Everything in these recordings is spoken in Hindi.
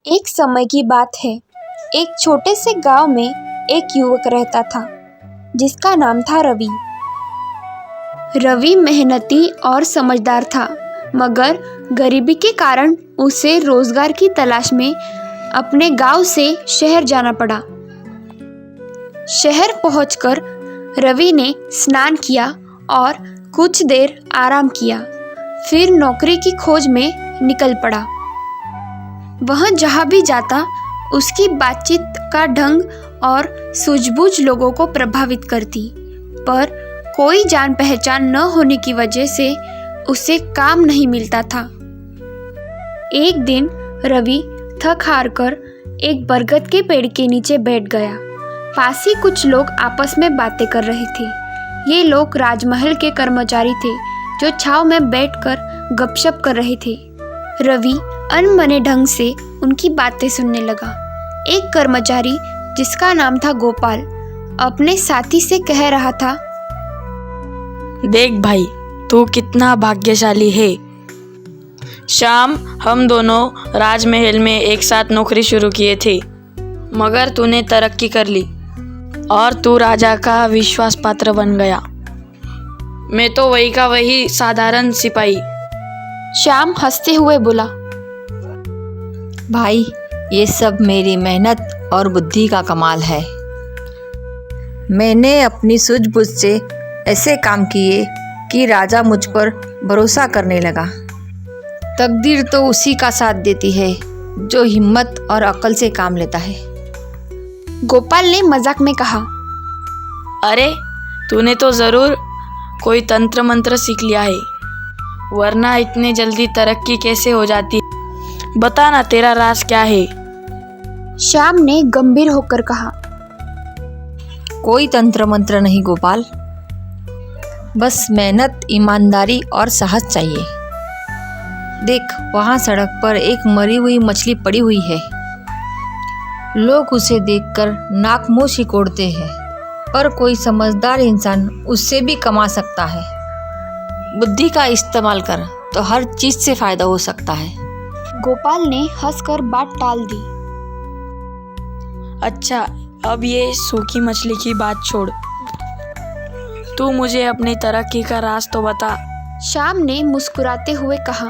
एक समय की बात है। एक छोटे से गांव में एक युवक रहता था जिसका नाम था रवि। रवि मेहनती और समझदार था, मगर गरीबी के कारण उसे रोजगार की तलाश में अपने गांव से शहर जाना पड़ा। शहर पहुंचकर रवि ने स्नान किया और कुछ देर आराम किया, फिर नौकरी की खोज में निकल पड़ा। वह जहाँ भी जाता उसकी बातचीत का ढंग और सूझबूझ लोगों को प्रभावित करती, पर कोई जान पहचान न होने की वजह से उसे काम नहीं मिलता था। एक दिन रवि थक हार कर एक बरगद के पेड़ के नीचे बैठ गया। पास ही कुछ लोग आपस में बातें कर रहे थे। ये लोग राजमहल के कर्मचारी थे जो छांव में बैठकर गपशप कर रहे थे। रवि अनमने ढंग से उनकी बातें सुनने लगा। एक कर्मचारी जिसका नाम था गोपाल अपने साथी से कह रहा था, देख भाई, तू कितना भाग्यशाली है। शाम हम दोनों राजमहल में एक साथ नौकरी शुरू किए थे, मगर तूने तरक्की कर ली और तू राजा का विश्वास पात्र बन गया। मैं तो वही का वही साधारण सिपाही। श्याम हंसते हुए बोला, भाई, ये सब मेरी मेहनत और बुद्धि का कमाल है। मैंने अपनी सूझबूझ से ऐसे काम किए कि राजा मुझ पर भरोसा करने लगा। तकदीर तो उसी का साथ देती है जो हिम्मत और अक्ल से काम लेता है। गोपाल ने मजाक में कहा, अरे, तूने तो ज़रूर कोई तंत्र मंत्र सीख लिया है, वरना इतने जल्दी तरक्की कैसे हो जाती। बता ना, तेरा राज क्या है? श्याम ने गंभीर होकर कहा, कोई तंत्र मंत्र नहीं गोपाल, बस मेहनत, ईमानदारी और साहस चाहिए। देख, वहाँ सड़क पर एक मरी हुई मछली पड़ी हुई है। लोग उसे देखकर नाक मुंह सिकोड़ते हैं, पर कोई समझदार इंसान उससे भी कमा सकता है। बुद्धि का इस्तेमाल कर तो हर चीज से फायदा हो सकता है। गोपाल ने हंसकर बात टाल दी। अच्छा, अब ये सूखी मछली की बात छोड़, तू मुझे अपनी तरक्की का राज तो बता। श्याम ने मुस्कुराते हुए कहा,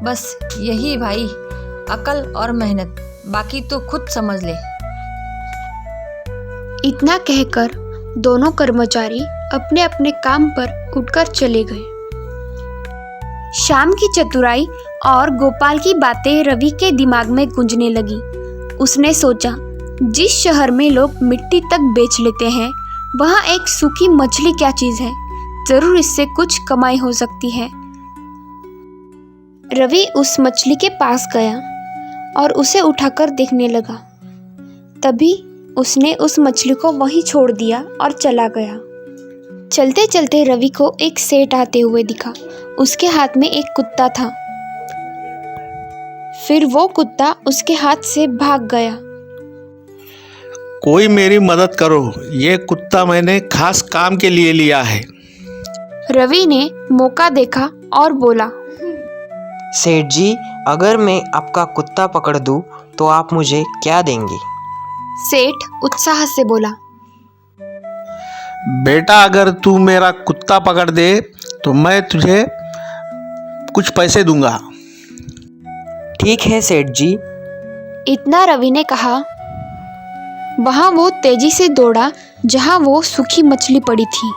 बस यही भाई, अकल और मेहनत, बाकी तो खुद समझ ले। इतना कहकर दोनों कर्मचारी अपने अपने काम पर उठकर चले गए। श्याम की चतुराई और गोपाल की बातें रवि के दिमाग में गूंजने लगी। उसने सोचा, जिस शहर में लोग मिट्टी तक बेच लेते हैं, वहाँ एक सूखी मछली क्या चीज है। जरूर इससे कुछ कमाई हो सकती है। रवि उस मछली के पास गया और उसे उठाकर देखने लगा। तभी उसने उस मछली को वहीं छोड़ दिया और चला गया। चलते चलते रवि को एक सेठ आते हुए दिखा। उसके हाथ में एक कुत्ता था। फिर वो कुत्ता उसके हाथ से भाग गया। कोई मेरी मदद करो, ये कुत्ता मैंने खास काम के लिए लिया है। रवि ने मौका देखा और बोला, सेठ जी, अगर मैं आपका कुत्ता पकड़ दूं तो आप मुझे क्या देंगे? सेठ उत्साह से बोला, बेटा, अगर तू मेरा कुत्ता पकड़ दे तो मैं तुझे कुछ पैसे दूंगा। ठीक है सेठ जी। इतना रवि ने कहा। वहां वो तेजी से दौड़ा जहां वो सूखी मछली पड़ी थी।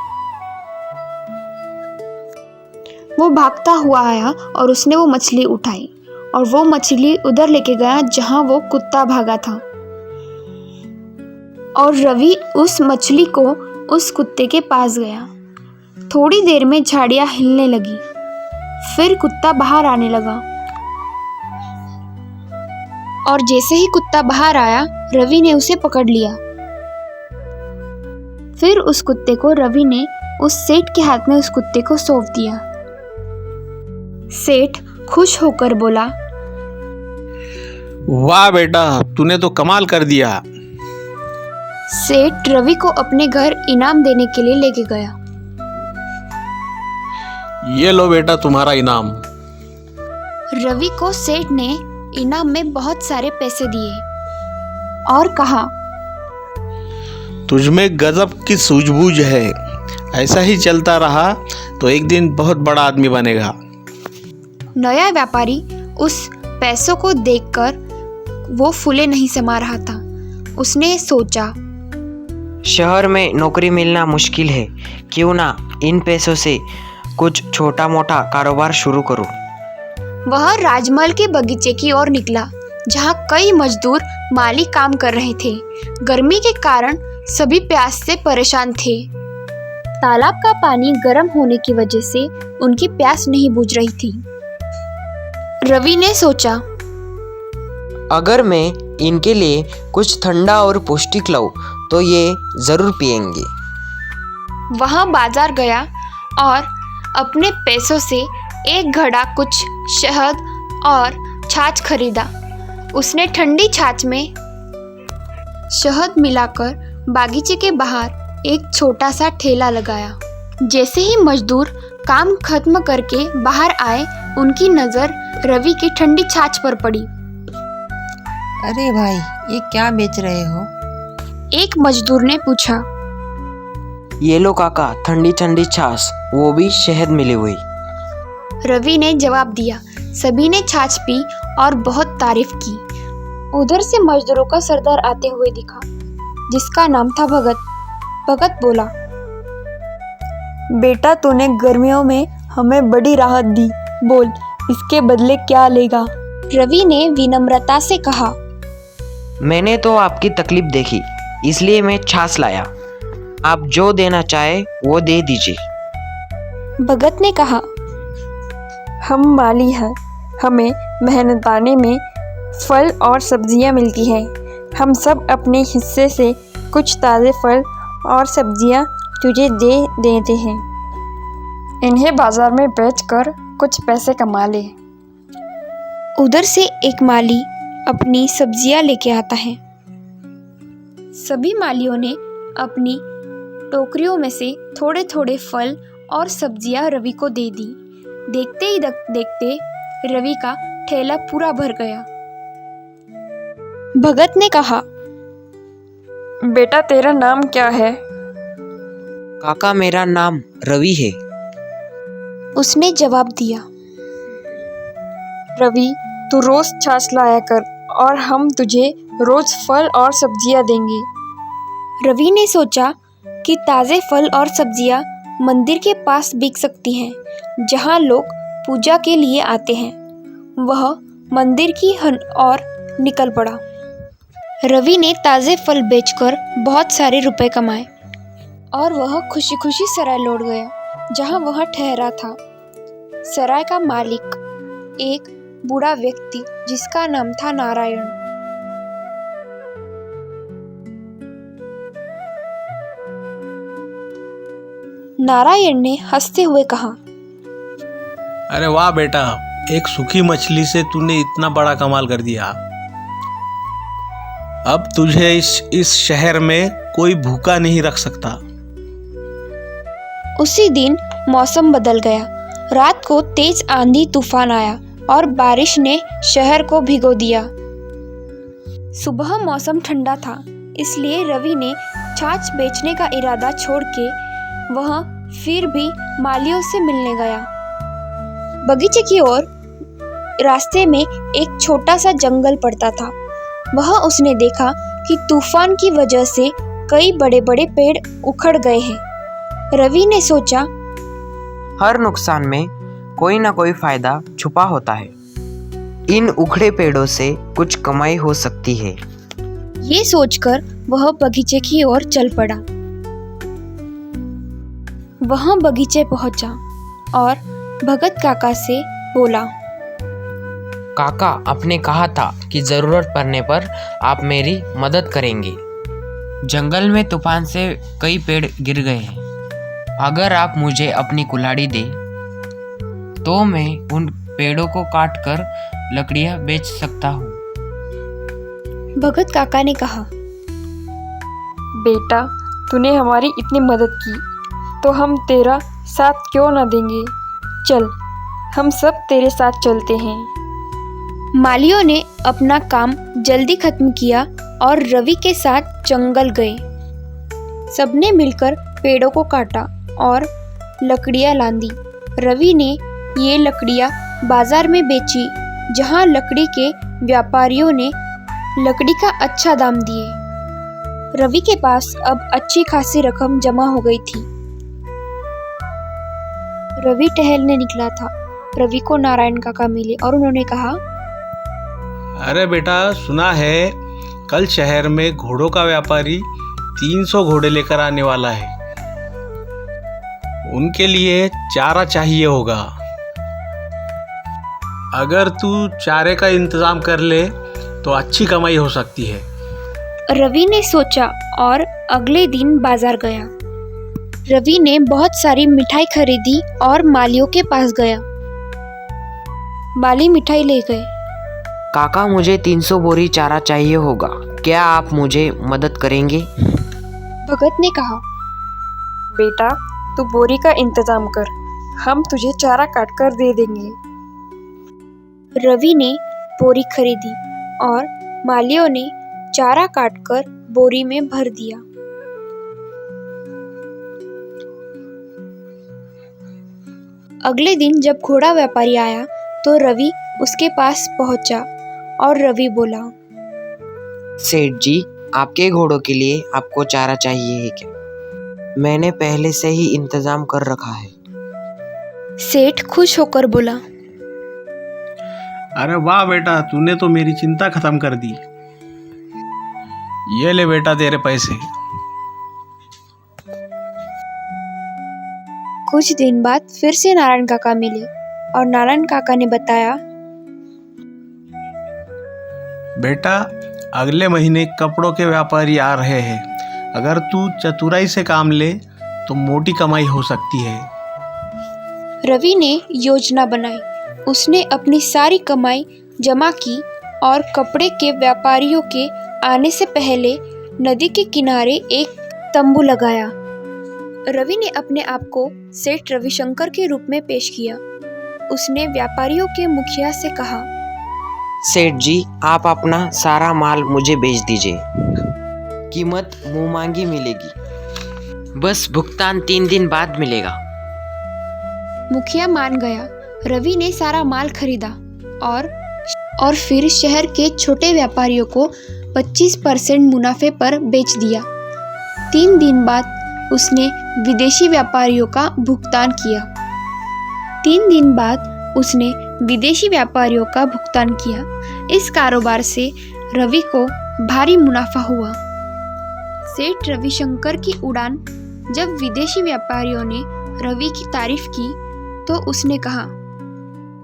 वो भागता हुआ आया और उसने वो मछली उठाई और वो मछली उधर लेके गया जहां वो कुत्ता भागा था। और रवि उस मछली को उस कुत्ते के पास गया। थोड़ी देर में झाड़ियां हिलने लगी। फिर कुत्ता बाहर आने लगा और जैसे ही कुत्ता बाहर आया, रवि ने उसे पकड़ लिया। फिर उस कुत्ते को रवि ने उस सेठ के हाथ में उस कुत्ते को सौंप दिया। सेठ खुश होकर बोला, वाह बेटा, तूने तो कमाल कर दिया। सेठ रवि को अपने घर इनाम देने के लिए लेके गया। ये लो बेटा तुम्हारा इनाम। रवि को सेठ ने इनाम में बहुत सारे पैसे दिए और कहा, तुझमें गजब की सूझबूझ है। ऐसा ही चलता रहा तो एक दिन बहुत बड़ा आदमी बनेगा। नया व्यापारी उस पैसों को देखकर वो फूले नहीं समा रहा था। उसने सोचा, शहर में नौकरी मिलना मुश्किल है, क्यों ना इन पैसों से कुछ छोटा मोटा कारोबार शुरू करूं। वह राजमहल के बगीचे की ओर निकला, जहाँ कई मजदूर माली काम कर रहे थे। गर्मी के कारण सभी प्यास से परेशान थे। तालाब का पानी गर्म होने की वजह से उनकी प्यास नहीं बुझ रही थी। रवि ने सोचा, अगर मैं इनके लिए कुछ ठंडा और पौष्टिक लाऊं तो ये ज़रूर पिएंगे। वह बाजार गया और अपने पैसों से एक घड़ा कुछ शहद और छाछ खरीदा। उसने ठंडी छाछ में शहद मिलाकर बागीचे के बाहर एक छोटा सा ठेला लगाया। जैसे ही मजदूर काम खत्म करके बाहर आए, उनकी नज़र रवि की ठंडी छाछ पर पड़ी। अरे भाई, ये क्या बेच रहे हो? एक मजदूर ने पूछा। ये लो काका, ठंडी ठंडी छाछ, वो भी शहद मिली हुई। रवि ने जवाब दिया। सभी ने छाछ पी और बहुत तारीफ की। उधर से मजदूरों का सरदार आते हुए दिखा, जिसका नाम था भगत। भगत बोला, बेटा, तूने गर्मियों में हमें बड़ी राहत दी। बोल, इसके बदले क्या लेगा? रवि ने विनम्रता से कहा, मैंने तो आपकी तकलीफ देखी, इसलिए मैं छाछ लाया। आप जो देना चाहे वो दे दीजिए। भगत ने कहा, हम माली हैं, हमें मेहनताने में फल और सब्जियां मिलती हैं। हम सब अपने हिस्से से कुछ ताज़े फल और सब्जियां तुझे दे देते हैं। इन्हें बाजार में बेचकर कुछ पैसे कमा ले। उधर से एक माली अपनी सब्जियां लेके आता है। सभी मालियों ने अपनी टोकरियों में से थोड़े थोड़े फल और सब्जियां रवि को दे दी। देखते ही देखते रवि का ठेला पूरा भर गया। भगत ने कहा, बेटा, तेरा नाम क्या है? काका, मेरा नाम रवि है। उसने जवाब दिया। रवि, तू रोज छाछ लाया कर और हम तुझे रोज फल और सब्जियां देंगे। रवि ने सोचा कि ताज़े फल और सब्जियां मंदिर के पास बिक सकती हैं, जहां लोग पूजा के लिए आते हैं। वह मंदिर की ओर निकल पड़ा। रवि ने ताज़े फल बेचकर बहुत सारे रुपए कमाए और वह खुशी खुशी सराय लौट गया, जहां वह ठहरा था। सराय का मालिक एक बूढ़ा व्यक्ति, जिसका नाम था नारायण। नारायण ने हंसते हुए कहा, अरे वाह बेटा, एक सूखी मछली से तूने इतना बड़ा कमाल कर दिया। अब तुझे इस शहर में कोई भूखा नहीं रख सकता। उसी दिन मौसम बदल गया। रात को तेज आंधी तूफान आया और बारिश ने शहर को भिगो दिया। सुबह मौसम ठंडा था, इसलिए रवि ने छाछ बेचने का इरादा छोड़ के वह फिर भी मालियों से मिलने गया। बगीचे की ओर रास्ते में एक छोटा सा जंगल पड़ता था। वह उसने देखा कि तूफान की वजह से कई बड़े बड़े पेड़ उखड़ गए हैं। रवि ने सोचा, हर नुकसान में कोई ना कोई फायदा छुपा होता है। इन उखड़े पेड़ों से कुछ कमाई हो सकती है। ये सोचकर वह बगीचे की ओर चल पड़ा। वह बगीचे पहुंचा और भगत काका से बोला, काका, आपने कहा था कि ज़रूरत पड़ने पर आप मेरी मदद करेंगे। जंगल में तूफान से कई पेड़ गिर गए हैं। अगर आप मुझे अपनी कुल्हाड़ी दें तो मैं उन पेड़ों को काट कर लकड़ियाँ बेच सकता हूँ। भगत काका ने कहा, बेटा, तूने हमारी इतनी मदद की तो हम तेरा साथ क्यों ना देंगे। चल, हम सब तेरे साथ चलते हैं। मालियों ने अपना काम जल्दी खत्म किया और रवि के साथ जंगल गए। सबने मिलकर पेड़ों को काटा और लकड़ियां लांदी। रवि ने ये लकड़ियां बाजार में बेची, जहां लकड़ी के व्यापारियों ने लकड़ी का अच्छा दाम दिए। रवि के पास अब अच्छी खासी रकम जमा हो गई थी। रवि टहलने निकला था। रवि को नारायण काका मिले और उन्होंने कहा, अरे बेटा, सुना है कल शहर में घोड़ों का व्यापारी 300 घोड़े लेकर आने वाला है। उनके लिए चारा चाहिए होगा। अगर तू चारे का इंतजाम कर ले तो अच्छी कमाई हो सकती है। रवि ने सोचा और अगले दिन बाजार गया। रवि ने बहुत सारी मिठाई खरीदी और मालियों के पास गया। माली मिठाई ले गए। काका, मुझे 300 बोरी चारा चाहिए होगा, क्या आप मुझे मदद करेंगे? भगत ने कहा, बेटा, तू बोरी का इंतजाम कर, हम तुझे चारा काट कर दे देंगे। रवि ने बोरी खरीदी और मालियों ने चारा काटकर बोरी में भर दिया। अगले दिन जब घोड़ा व्यापारी आया तो रवि उसके पास पहुंचा और रवि बोला, सेठ जी, आपके घोड़ों के लिए आपको चारा चाहिए है क्या? मैंने पहले से ही इंतजाम कर रखा है। सेठ खुश होकर बोला, अरे वाह बेटा, तूने तो मेरी चिंता खत्म कर दी। ये ले बेटा तेरे पैसे। कुछ दिन बाद फिर से नारायण काका मिले और नारायण काका ने बताया, बेटा, अगले महीने कपड़ों के व्यापारी आ रहे हैं। अगर तू चतुराई से काम ले तो मोटी कमाई हो सकती है। रवि ने योजना बनाई। उसने अपनी सारी कमाई जमा की और कपड़े के व्यापारियों के आने से पहले नदी के किनारे एक तंबू लगाया। रवि ने अपने आप को सेठ रविशंकर के रूप में पेश किया। उसने व्यापारियों के मुखिया से कहा, सेठ जी, आप अपना सारा माल मुझे बेच दीजिए। कीमत मुंह मांगी मिलेगी, बस भुगतान 3 दिन बाद मिलेगा। मुखिया मान गया। रवि ने सारा माल खरीदा और फिर शहर के छोटे व्यापारियों को 25% मुनाफे पर बेच दिया। 3 दिन बाद उसने विदेशी व्यापारियों का भुगतान किया। 3 दिन बाद उसने विदेशी व्यापारियों का भुगतान किया। इस कारोबार से रवि को भारी मुनाफा हुआ। सेठ रविशंकर की उड़ान। जब विदेशी व्यापारियों ने रवि की तारीफ की तो उसने कहा,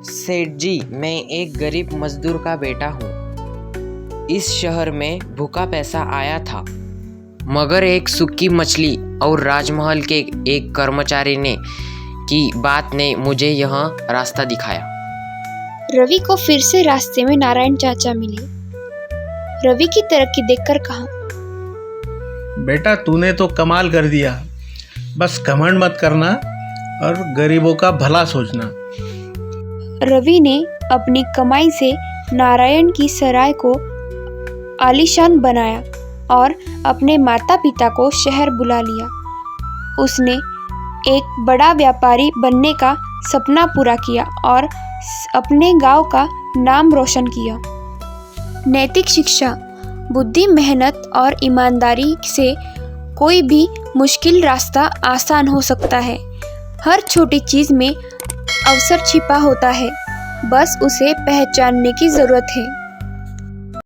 सेठ जी, मैं एक गरीब मजदूर का बेटा हूँ। इस शहर में भूखा पैसा आया था, मगर एक सूखी मछली और राजमहल के एक कर्मचारी ने की बात ने मुझे यहाँ रास्ता दिखाया। रवि को फिर से रास्ते में नारायण चाचा मिले। रवि की तरक्की देखकर कहा, बेटा, तूने तो कमाल कर दिया। बस घमंड मत करना और गरीबों का भला सोचना। रवि ने अपनी कमाई से नारायण की सराय को आलीशान बनाया और अपने माता पिता को शहर बुला लिया। उसने एक बड़ा व्यापारी बनने का सपना पूरा किया और अपने गांव का नाम रोशन किया। नैतिक शिक्षा। बुद्धि, मेहनत और ईमानदारी से कोई भी मुश्किल रास्ता आसान हो सकता है। हर छोटी चीज़ में अवसर छिपा होता है, बस उसे पहचानने की ज़रूरत है।